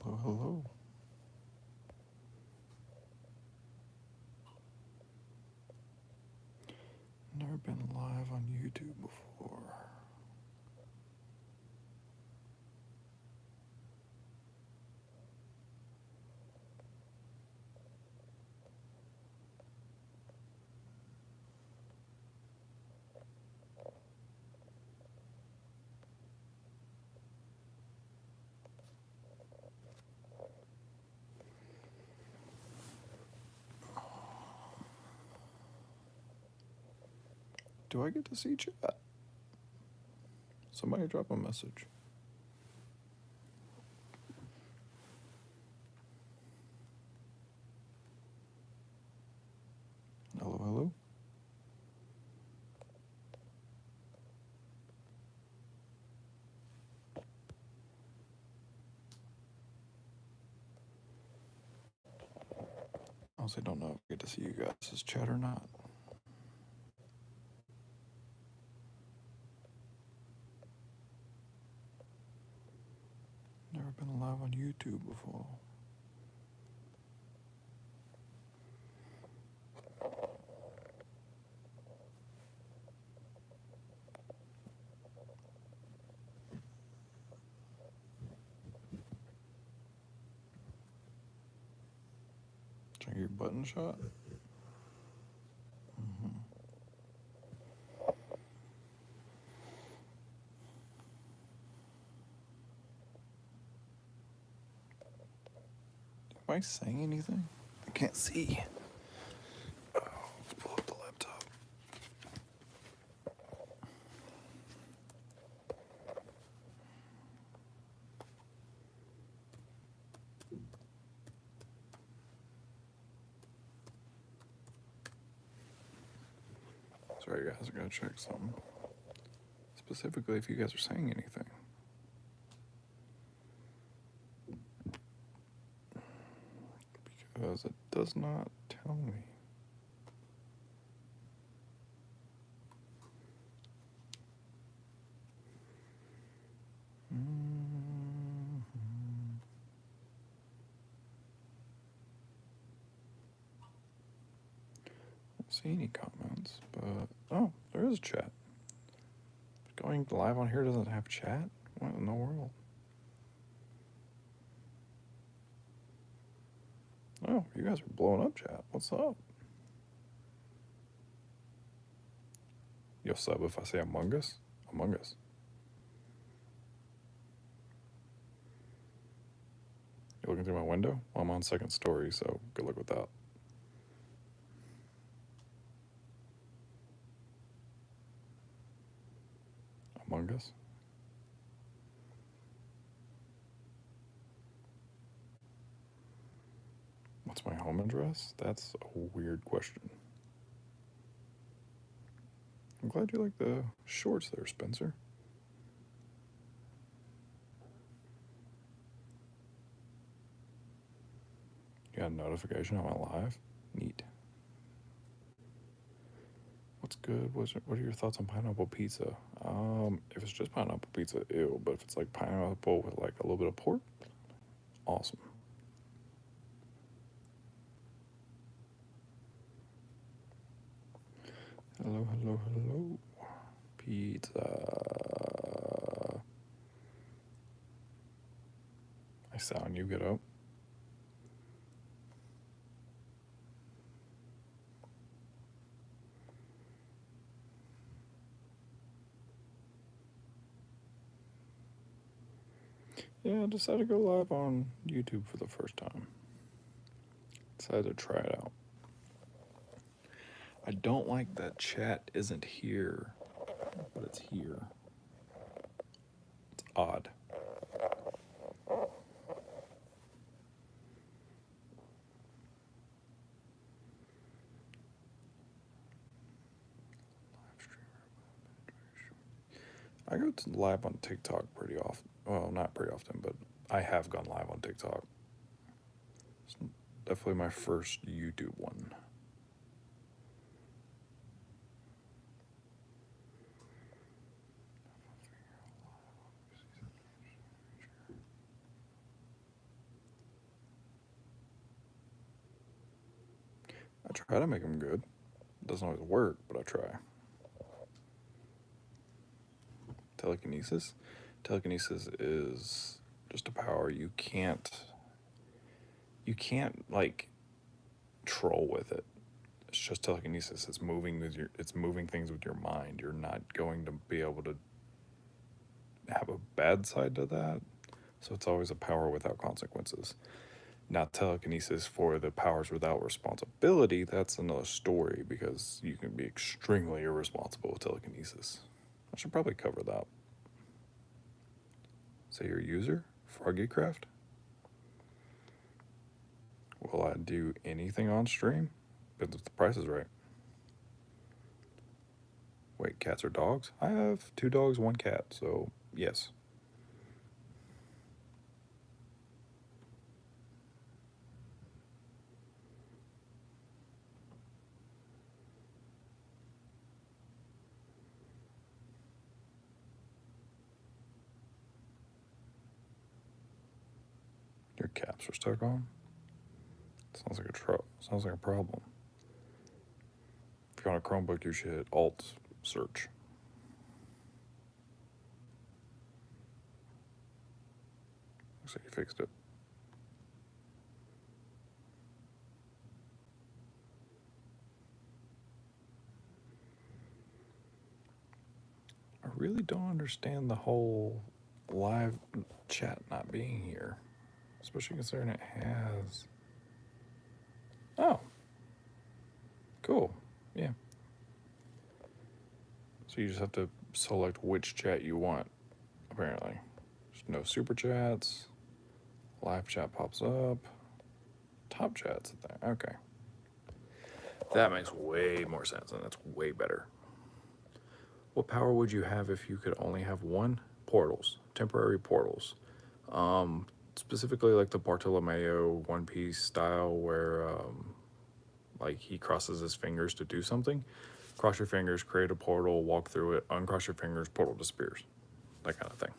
Hello, hello. Never been live on YouTube before. Do I get to see chat? Somebody drop a message. Hello, hello. I honestly don't know if I get to see you guys' chat or not. Never been live on YouTube before. Check your button shot. Am I saying anything? I can't see. Oh, let's pull up the laptop. Sorry, guys, I gotta check something. Specifically, if you guys are saying anything. Because it does not tell me. Don't see any comments, but oh, there is a chat. Going live on here doesn't have chat? What in the world? Oh, you guys are blowing up chat. What's up? You'll sub if I say Among Us? Among Us. You looking through my window? Well, I'm on second story, so good luck with that. Among Us? What's my home address? That's a weird question. I'm glad you like the shorts there, Spencer. You got a notification on my live? Neat. What's good? What are your thoughts on pineapple pizza? If it's just pineapple pizza, ew. But if it's like pineapple with like a little bit of pork, awesome. Hello, hello, hello. Pizza. I sound you get up. Yeah, I decided to go live on YouTube for the first time. Decided to try it out. I don't like that chat isn't here, but it's here. It's odd. I go to live on TikTok pretty often. Well, not pretty often, but I have gone live on TikTok. It's definitely my first YouTube one. try to make them good. It doesn't always work, but I try. Telekinesis. Telekinesis is just a power you can't like troll with it. It's just telekinesis. It's moving things with your mind. You're not going to be able to have a bad side to that. So it's always a power without consequences. Now telekinesis for the powers without responsibility, that's another story because you can be extremely irresponsible with telekinesis. I should probably cover that. Say your user, Froggycraft. Will I do anything on stream? But if the price is right. Wait, cats or dogs? I have 2 dogs, 1 cat, so yes. Your caps are stuck on? Sounds like a problem. If you're on a Chromebook, you should hit Alt search. Looks like you fixed it. I really don't understand the whole live chat not being here, especially considering it has. Oh, cool. Yeah. So you just have to select which chat you want, apparently. There's no super chats. Live chat pops up. Top chat's there. Okay. That makes way more sense, and that's way better. What power would you have if you could only have one? Portals. Temporary portals. Specifically like the Bartolomeo One Piece style where like he crosses his fingers to do something. Cross your fingers, create a portal, walk through it, uncross your fingers, portal disappears. That kind of thing.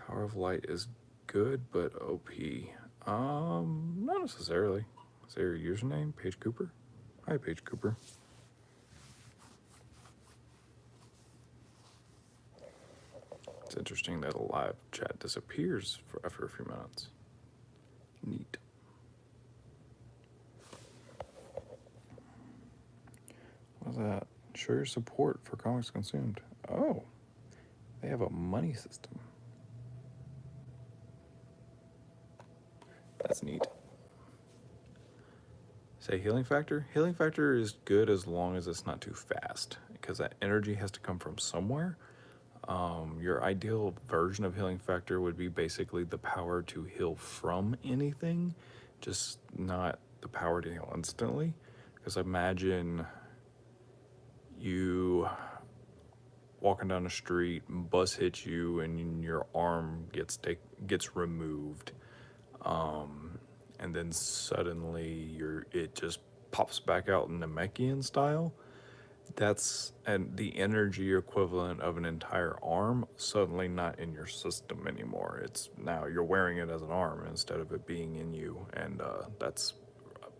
Power of light is good, but OP. Not necessarily. Say your username, Paige Cooper. Hi, Paige Cooper. It's interesting that a live chat disappears after a few minutes. Neat. What's that? Show your support for comics consumed. Oh, they have a money system. That's neat. Say healing factor. Healing factor is good as long as it's not too fast, because that energy has to come from somewhere. Your ideal version of healing factor would be basically the power to heal from anything, just not the power to heal instantly. Because imagine you walking down the street, bus hits you, and your arm gets removed, and then suddenly it just pops back out in Namekian style. That's and the energy equivalent of an entire arm suddenly not in your system anymore. It's now you're wearing it as an arm instead of it being in you, and that's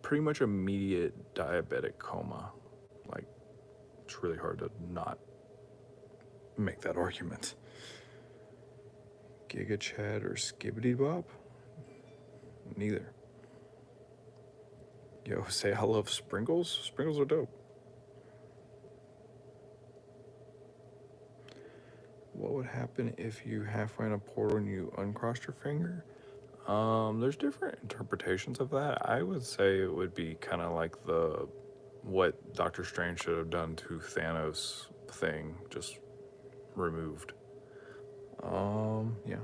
pretty much immediate diabetic coma. Like, it's really hard to not make that argument. Giga Chad or Skibbity Bop? Neither. Yo, say I love sprinkles. Sprinkles are dope. What would happen if you halfway in a portal and you uncrossed your finger? There's different interpretations of that. I would say it would be kind of like what Doctor Strange should have done to Thanos thing, just removed. Yeah.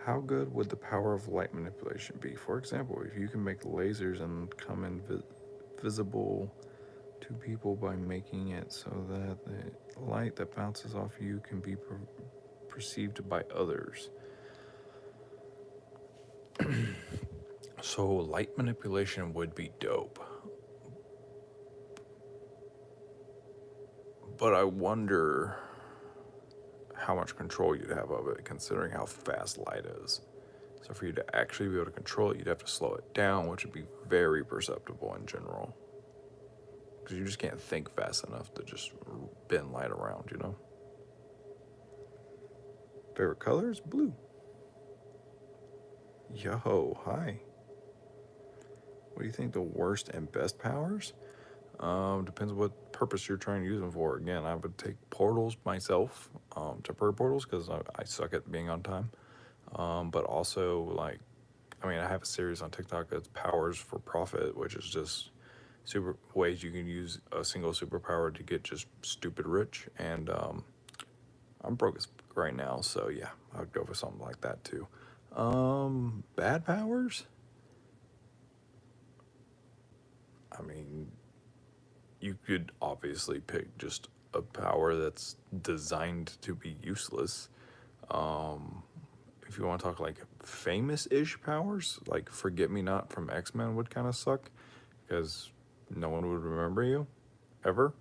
How good would the power of light manipulation be? For example, if you can make lasers and come invisible to people by making it so that the light that bounces off you can be perceived by others. So light manipulation would be dope. But I wonder how much control you'd have of it considering how fast light is. So for you to actually be able to control it, you'd have to slow it down, which would be very perceptible in general. Because you just can't think fast enough to just bend light around, you know? Favorite color is blue. Yo, hi. What do you think the worst and best powers? Depends what purpose you're trying to use them for. Again, I would take portals myself, temporary portals, because I suck at being on time. But also, like, I mean, I have a series on TikTok that's powers for profit, which is just super ways you can use a single superpower to get just stupid rich. And I'm broke as fuck right now, so yeah, I would go for something like that too. Bad powers? I mean, you could obviously pick just a power that's designed to be useless. If you want to talk like famous-ish powers, like Forget Me Not from X-Men would kind of suck because no one would remember you ever,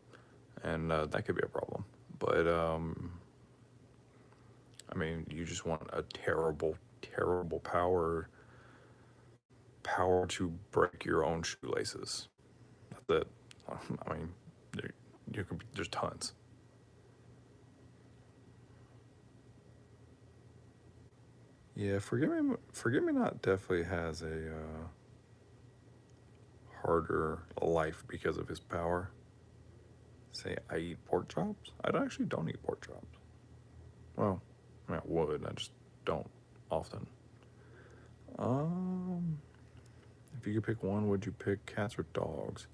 and that could be a problem. But I mean, you just want a terrible, terrible power to break your own shoelaces. That's it. I mean, you can. There's tons. Yeah, Forget Me Not definitely has a harder life because of his power. Say I eat pork chops. Actually don't eat pork chops. Well, I mean, I would. I just don't often. Um, if you could pick one, would you pick cats or dogs?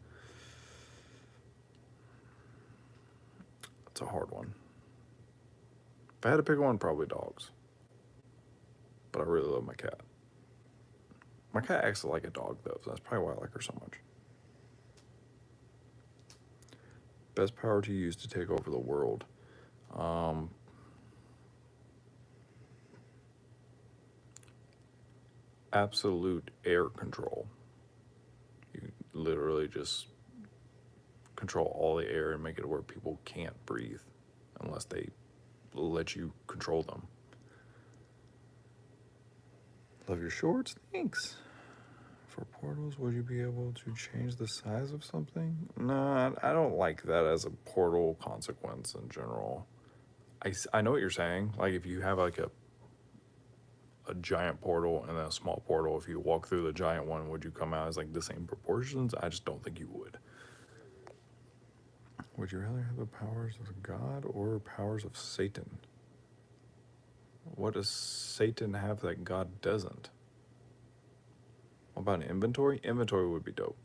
That's a hard one. If I had to pick one, probably dogs. But I really love my cat. My cat acts like a dog though, so that's probably why I like her so much. Best power to use to take over the world. Um, Absolute air control. You literally just control all the air and make it where people can't breathe unless they let you control them. Love your shorts? Thanks. For portals, would you be able to change the size of something? No, I don't like that as a portal consequence in general. I know what you're saying. Like if you have like a giant portal and then a small portal, if you walk through the giant one, would you come out as like the same proportions? I just don't think you would. Would you rather have the powers of God or powers of Satan? What does Satan have that God doesn't? What about an inventory? Inventory would be dope.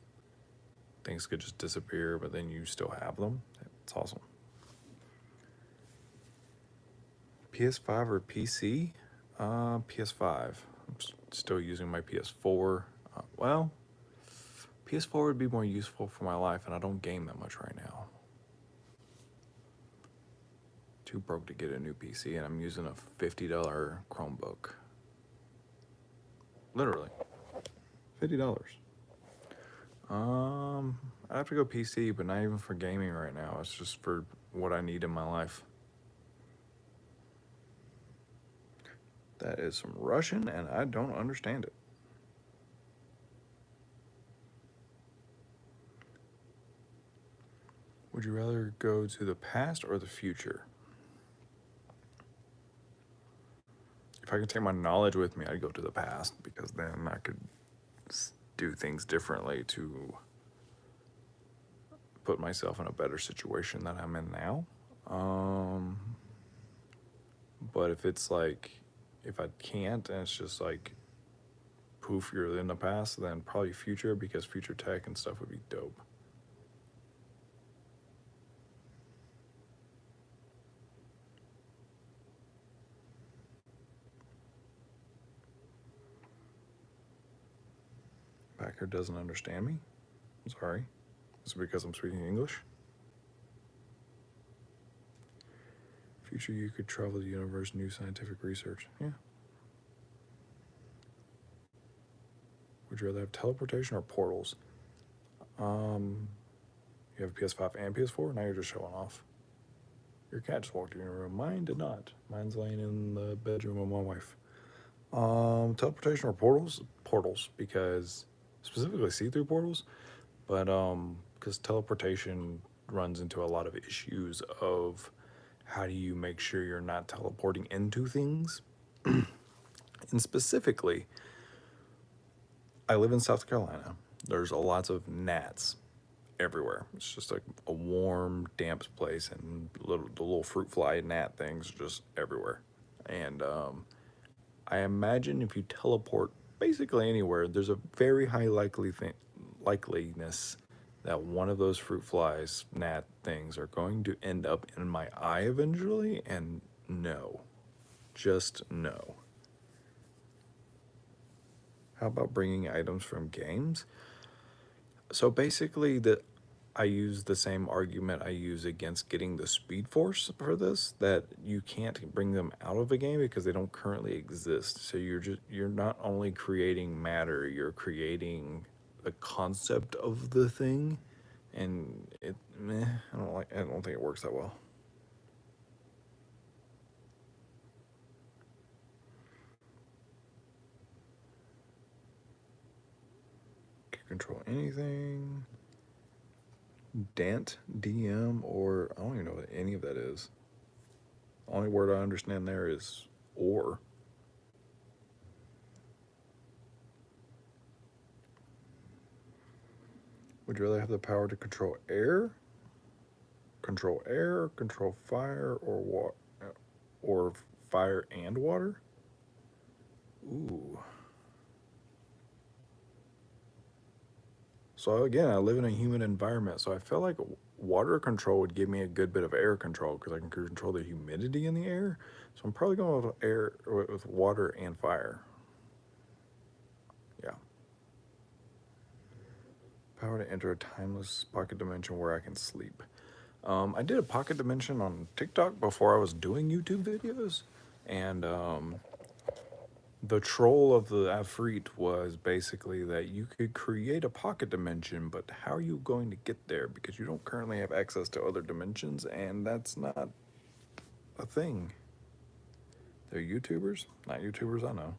Things could just disappear, but then you still have them. It's awesome. PS5 or PC? PS5. I'm still using my PS4. Well, PS4 would be more useful for my life, and I don't game that much right now. Too broke to get a new PC, and I'm using a $50 Chromebook. Literally, $50. I'd have to go PC, but not even for gaming right now. It's just for what I need in my life. That is some Russian, and I don't understand it. Would you rather go to the past or the future? If I could take my knowledge with me, I'd go to the past because then I could do things differently to put myself in a better situation that I'm in now. But if it's like, if I can't and it's just like, poof, you're in the past, then probably future because future tech and stuff would be dope. Packer doesn't understand me. I'm sorry. Is it because I'm speaking English? Future, you could travel the universe, new scientific research. Yeah. Would you rather have teleportation or portals? You have PS5 and PS4. Now you're just showing off. Your cat just walked in your room. Mine did not. Mine's laying in the bedroom of my wife. Teleportation or portals? Portals, because specifically see-through portals, but because teleportation runs into a lot of issues of how do you make sure you're not teleporting into things. And specifically, I live in South Carolina. There's a lots of gnats everywhere. It's just like a warm, damp place, and the little fruit fly gnat things are just everywhere. And I imagine if you teleport basically anywhere, there's a very high likeliness that one of those fruit flies, gnat things, are going to end up in my eye eventually. And no, just no. How about bringing items from games? So basically, I use the same argument I use against getting the Speed Force for this, that you can't bring them out of a game because they don't currently exist. So you're not only creating matter, you're creating the concept of the thing, and I don't think it works that well. Can control anything. Dant, DM, or I don't even know what any of that is. Only word I understand there is or. Would you rather have the power to control air, control fire, or fire and water? Ooh. So again, I live in a humid environment, so I feel like water control would give me a good bit of air control because I can control the humidity in the air. So I'm probably going with water and fire. Yeah. Power to enter a timeless pocket dimension where I can sleep. I did a pocket dimension on TikTok before I was doing YouTube videos, and the troll of the Afrit was basically that you could create a pocket dimension, but how are you going to get there? Because you don't currently have access to other dimensions, and that's not a thing. They're YouTubers, not YouTubers I know.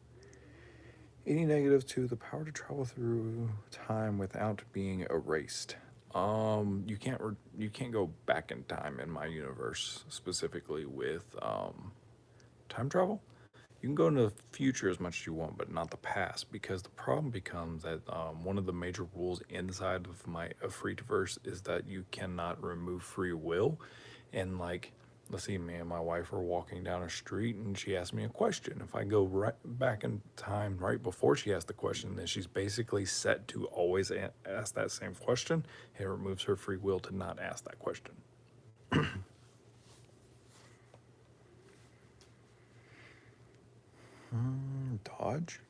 Any negative to the power to travel through time without being erased? You can't go back in time in my universe, specifically with time travel. You can go into the future as much as you want, but not the past, because the problem becomes that one of the major rules inside of my Freetverse is that you cannot remove free will. And like, let's see, me and my wife are walking down a street, and she asked me a question. If I go right back in time right before she asked the question, then she's basically set to always ask that same question. It removes her free will to not ask that question. Dodge?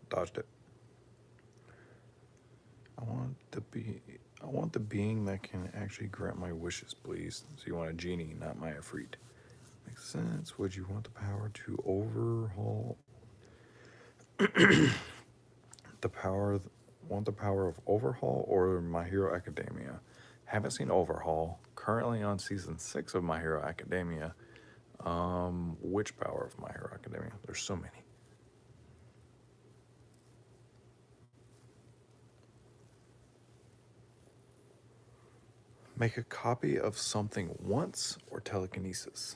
Dodged it. I want the being that can actually grant my wishes, please. So you want a genie, not my Afrit. Makes sense. Would you want the power to overhaul the power want the power of Overhaul or My Hero Academia? Haven't seen Overhaul. Currently on season 6 of My Hero Academia. Which power of My Hero Academia? There's so many. Make a copy of something once or telekinesis?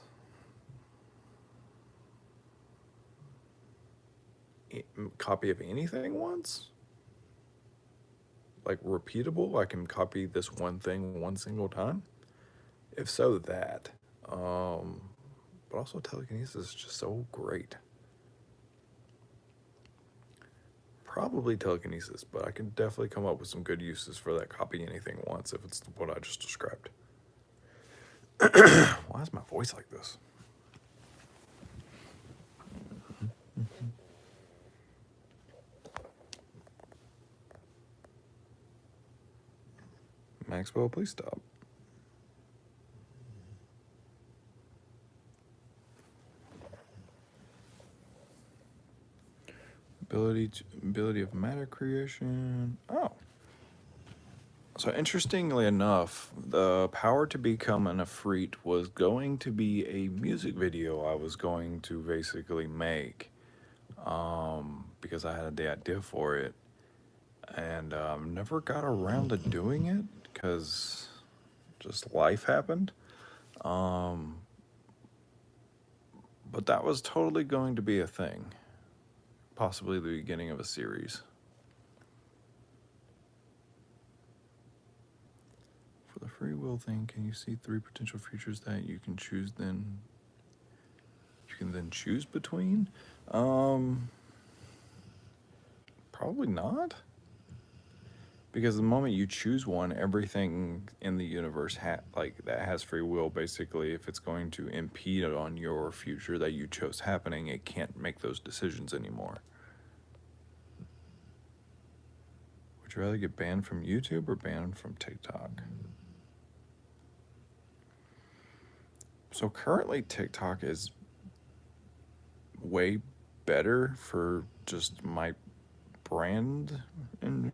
Copy of anything once? Like repeatable? I can copy this one thing one single time? If so, that. But also telekinesis is just so great. Probably telekinesis, but I can definitely come up with some good uses for that copy anything once if it's what I just described. Why is my voice like this? Maxwell, please stop. Ability of matter creation. Oh. So interestingly enough, the Power to Become an Efreet was going to be a music video I was going to basically make, because I had the idea for it, and never got around to doing it because just life happened. Um, but that was totally going to be a thing, possibly the beginning of a series. For the free will thing, can you see three potential futures that you can choose then? You can then choose between? Probably not. Because the moment you choose one, everything in the universe like that has free will. Basically, if it's going to impede on your future that you chose happening, it can't make those decisions anymore. Would you rather get banned from YouTube or banned from TikTok? So currently, TikTok is way better for just my brand in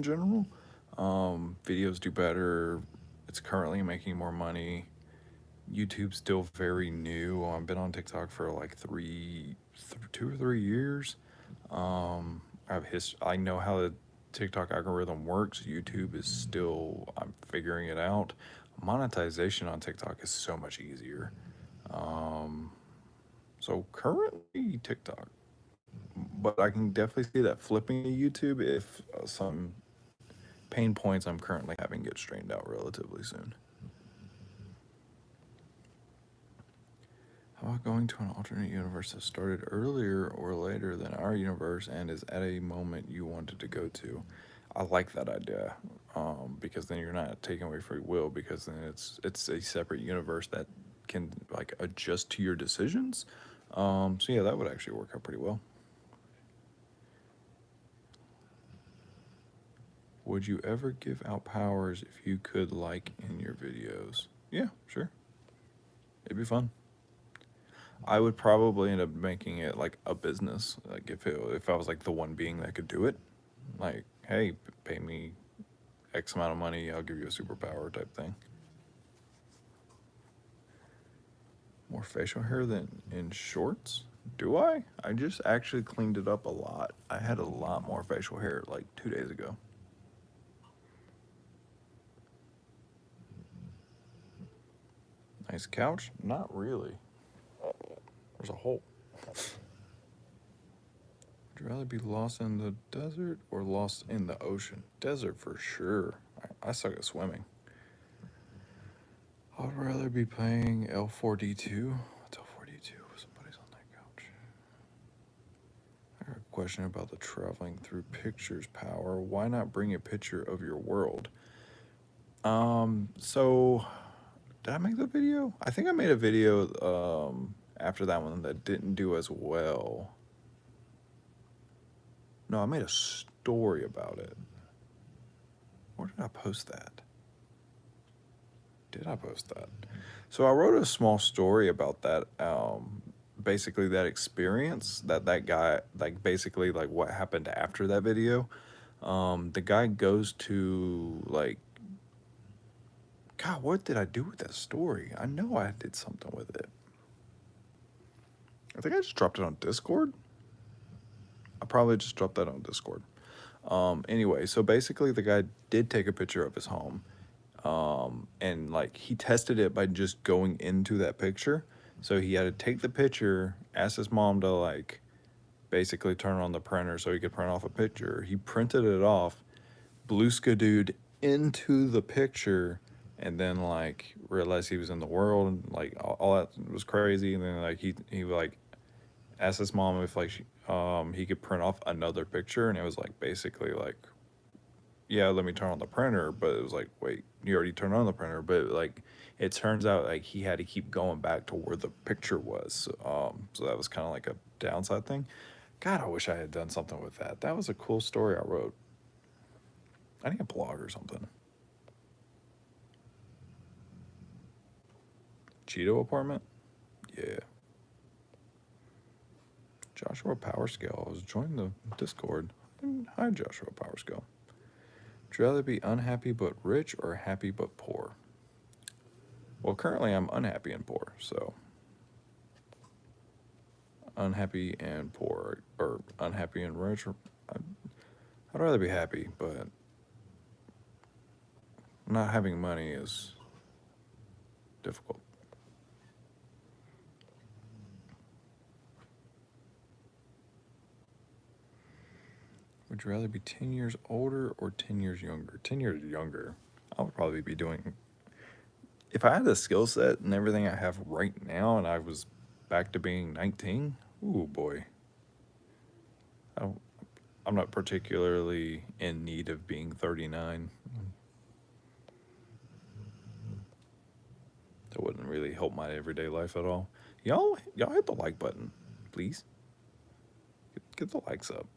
general. Videos do better. It's currently making more money. YouTube's still very new. I've been on TikTok for like 2 or 3 years. I know how the TikTok algorithm works. YouTube is still, I'm figuring it out. Monetization on TikTok is so much easier. So currently TikTok, but I can definitely see that flipping to YouTube if some pain points I'm currently having get straightened out relatively soon. How about going to an alternate universe that started earlier or later than our universe and is at a moment you wanted to go to? I like that idea, because then you're not taking away free will, because then it's a separate universe that can like adjust to your decisions. So yeah, that would actually work out pretty well. Would you ever give out powers if you could, like in your videos? Yeah, sure. It'd be fun. I would probably end up making it like a business. Like if I was like the one being that could do it, like, hey, pay me X amount of money, I'll give you a superpower type thing. More facial hair than in shorts? Do I? I just actually cleaned it up a lot. I had a lot more facial hair like 2 days ago. Nice couch? Not really. There's a hole. Would you rather be lost in the desert or lost in the ocean? Desert for sure. I suck at swimming. I'd rather be playing L4D2. What's L4D2? Somebody's on that couch. I got a question about the traveling through pictures power. Why not bring a picture of your world? So did I make the video? I think I made a video after that one that didn't do as well. No, I made a story about it. Where did I post that? Did I post that? So I wrote a small story about that. Basically that experience that guy, like basically like what happened after that video. The guy goes to like, God, what did I do with that story? I know I did something with it. I think I just dropped it on Discord. I probably just dropped that on Discord. Anyway, so basically the guy did take a picture of his home. And like he tested it by just going into that picture. So he had to take the picture, ask his mom to like basically turn on the printer so he could print off a picture. He printed it off, blue skidooed into the picture, and then like realized he was in the world, and like all that was crazy. And then like he like asked his mom if like he could print off another picture, and it was like basically like, yeah, let me turn on the printer. But it was like, wait, you already turned on the printer. But like, it turns out like he had to keep going back to where the picture was. So that was kind of like a downside thing. God, I wish I had done something with that. That was a cool story I wrote. I need a blog or something. Cheeto apartment? Yeah. Joshua Power Scale. I was joining the Discord. Hi, Joshua Power Scale. Would you rather be unhappy but rich or happy but poor? Well, currently I'm unhappy and poor, so unhappy and poor, or unhappy and rich. Or I'd rather be happy, but not having money is difficult. Would you rather be 10 years older or 10 years younger? 10 years younger. I would probably be doing, if I had the skill set and everything I have right now and I was back to being 19, ooh boy. I don't, I'm not particularly in need of being 39. That wouldn't really help my everyday life at all. Y'all hit the like button, please. Get the likes up.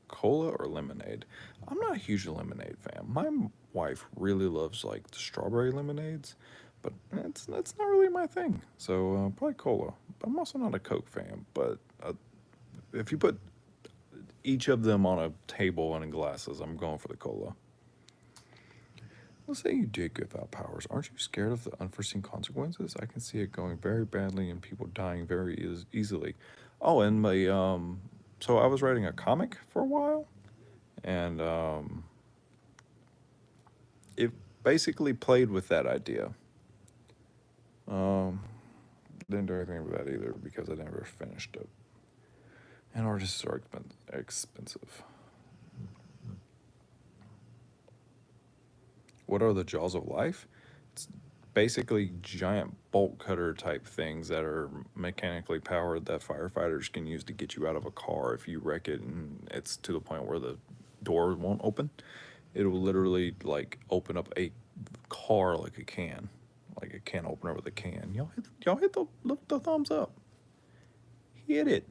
Cola or lemonade? I'm not a huge lemonade fan. My wife really loves like the strawberry lemonades, but it's not really my thing. So probably cola. I'm also not a Coke fan, but if you put each of them on a table and in glasses, I'm going for the cola. Let's say you did give out powers. Aren't you scared of the unforeseen consequences? I can see it going very badly and people dying very easily. Oh, and so I was writing a comic for a while, and it basically played with that idea. Um, didn't do anything with that either because I never finished it. And artists are expensive. What are the jaws of life? It's basically giant bolt cutter type things that are mechanically powered that firefighters can use to get you out of a car if you wreck it and it's to the point where the door won't open. It will literally like open up a car like a can opener with a can. Y'all hit the thumbs up. Hit it.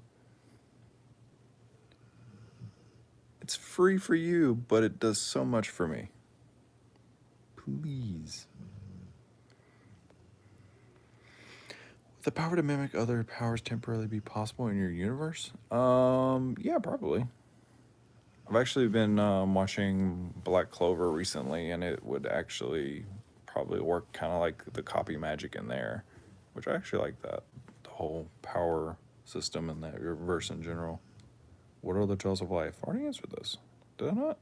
It's free for you, but it does so much for me. Please. The power to mimic other powers temporarily be possible in your universe? Yeah, probably. I've actually been watching Black Clover recently, and it would actually probably work kind of like the copy magic in there, which I actually like that. The whole power system in that universe in general. What are the jaws of life? I already answered this. Did I not?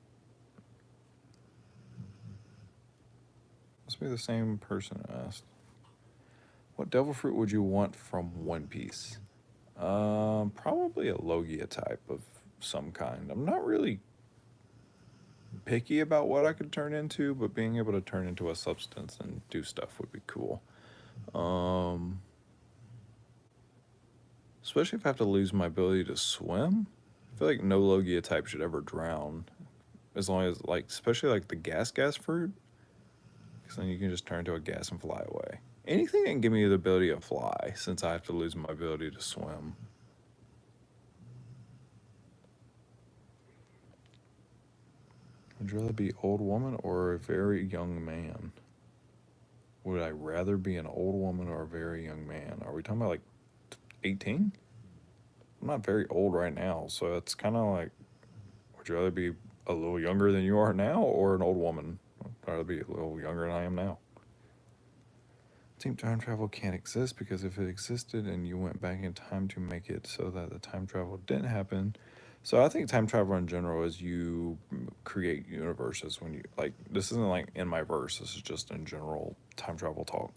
Must be the same person who asked. What devil fruit would you want from One Piece? Probably a Logia type of some kind. I'm not really picky about what I could turn into, but being able to turn into a substance and do stuff would be cool. Especially if I have to lose my ability to swim. I feel like no Logia type should ever drown. As long as, like, especially like the gas fruit, because then you can just turn into a gas and fly away. Anything that can give me the ability to fly, since I have to lose my ability to swim. Would you rather be old woman or a very young man? Would I rather be an old woman or a very young man? Are we talking about like 18? I'm not very old right now, so it's kind of like, would you rather be a little younger than you are now or an old woman? I'd rather be a little younger than I am now. I think time travel can't exist because if it existed and you went back in time to make it so that the time travel didn't happen. So I think time travel in general is you create universes when you like. This isn't like in my verse. This is just in general time travel talk.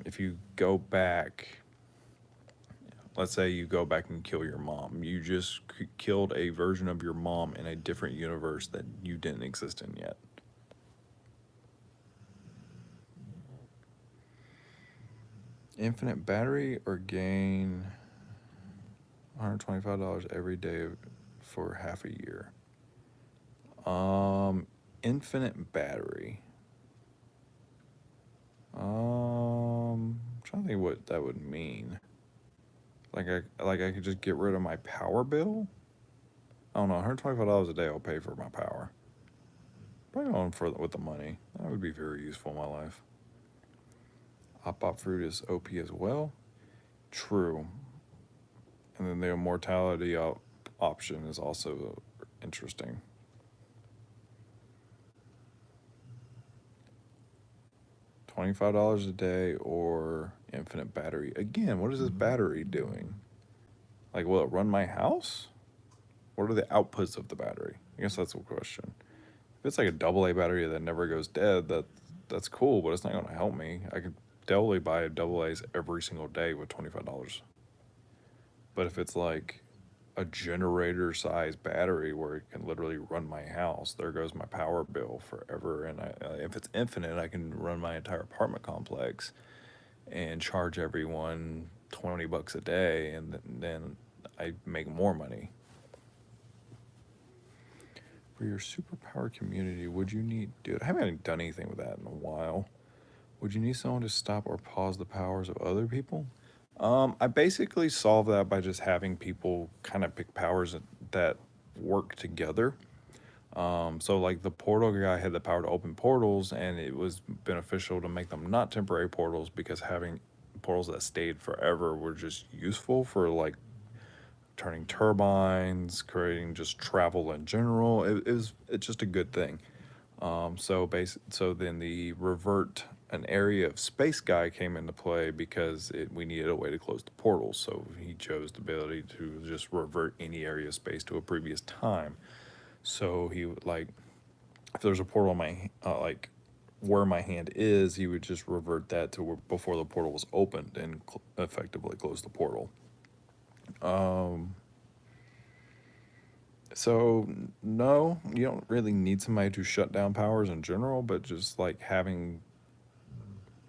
If you go back, let's say you go back and kill your mom, you just killed a version of your mom in a different universe that you didn't exist in yet. Infinite battery or gain $125 every day for half a year. Infinite battery. I'm trying to think what that would mean. I could just get rid of my power bill. I don't know. $125 a day I'll pay for my power. Probably going for with the money. That would be very useful in my life. Hop fruit is OP as well. True. And then the immortality option is also interesting. $25 a day or infinite battery. Again, what is this battery doing? Like, will it run my house? What are the outputs of the battery? I guess that's the question. If it's like a double A battery that never goes dead, that's cool, but it's not going to help me. I could definitely buy double A's every single day with $25. But if it's like a generator size battery where it can literally run my house, there goes my power bill forever. And if it's infinite, I can run my entire apartment complex and charge everyone $20 a day, and then I make more money. For your superpower community, would you need, dude, I haven't done anything with that in a while. Would you need someone to stop or pause the powers of other people? I basically solve that by just having people kind of pick powers that work together. So like the portal guy had the power to open portals, and it was beneficial to make them not temporary portals because having portals that stayed forever were just useful for like turning turbines, creating just travel in general. It's just a good thing. So then the revert an area of space guy came into play because we needed a way to close the portals. So he chose the ability to just revert any area of space to a previous time. So he would like, if there's a portal in my like where my hand is, he would just revert that to where, before the portal was opened, and effectively close the portal. So no, you don't really need somebody to shut down powers in general, but just like having,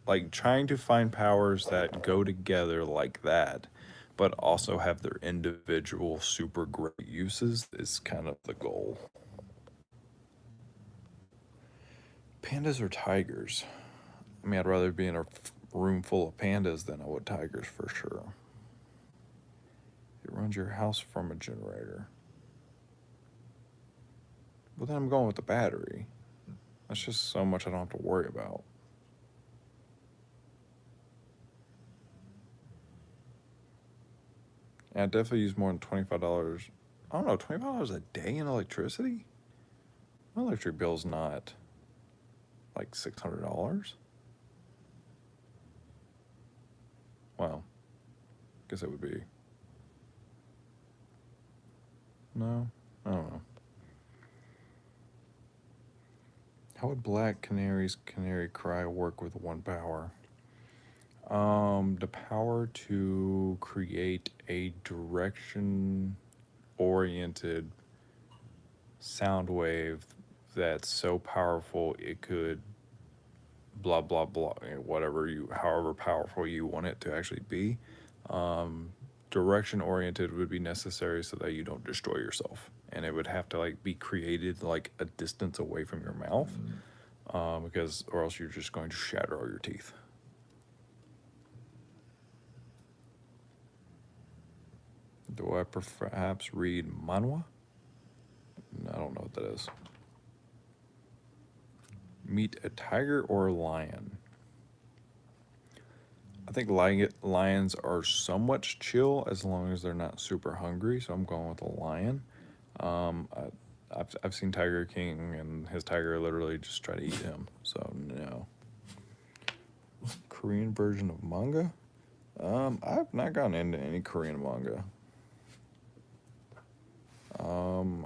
like trying to find powers that go together like that, but also have their individual super great uses is kind of the goal. Pandas or tigers? I mean, I'd rather be in a room full of pandas than I would tigers for sure. It runs your house from a generator. Well, then I'm going with the battery. That's just so much I don't have to worry about. And I definitely use more than $25. I don't know, $25 a day in electricity? My electric bill's not like $600. Well, I guess it would be. No, I don't know. How would Black Canary's Canary Cry work with one power? The power to create a direction oriented sound wave that's so powerful it could blah blah blah, whatever you, however powerful you want it to actually be. Direction oriented would be necessary so that you don't destroy yourself, and it would have to like be created like a distance away from your mouth, because or else you're just going to shatter all your teeth. Do I perhaps read manhwa? I don't know what that is. Meet a tiger or a lion? I think lions are somewhat chill as long as they're not super hungry, so I'm going with a lion. I've seen Tiger King, and his tiger literally just try to eat him, so no. Korean version of manga? I've not gotten into any Korean manga.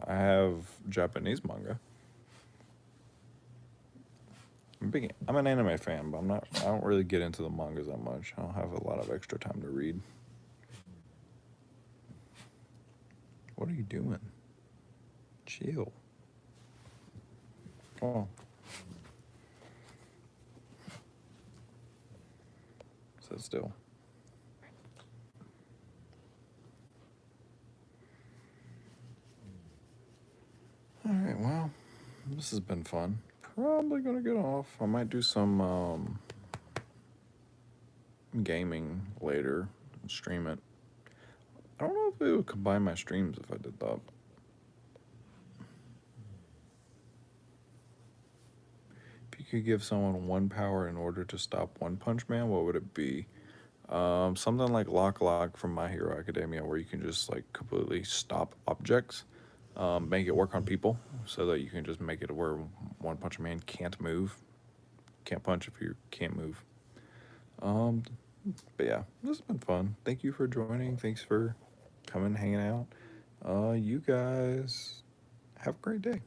I have Japanese manga. I'm an anime fan, but I don't really get into the mangas that much. I don't have a lot of extra time to read. What are you doing? Chill. Come on. Sit still. Alright, well, this has been fun. Probably gonna get off. I might do some gaming later and stream it. I don't know if it would combine my streams if I did that. If you could give someone one power in order to stop One Punch Man, what would it be? Something like Lock from My Hero Academia, where you can just like completely stop objects, make it work on people, so that you can just make it where One Punch Man can't move. can't punch if you can't move. Um, but yeah, this has been fun. Thank you for joining. Thanks for coming, hanging out. You guys have a great day.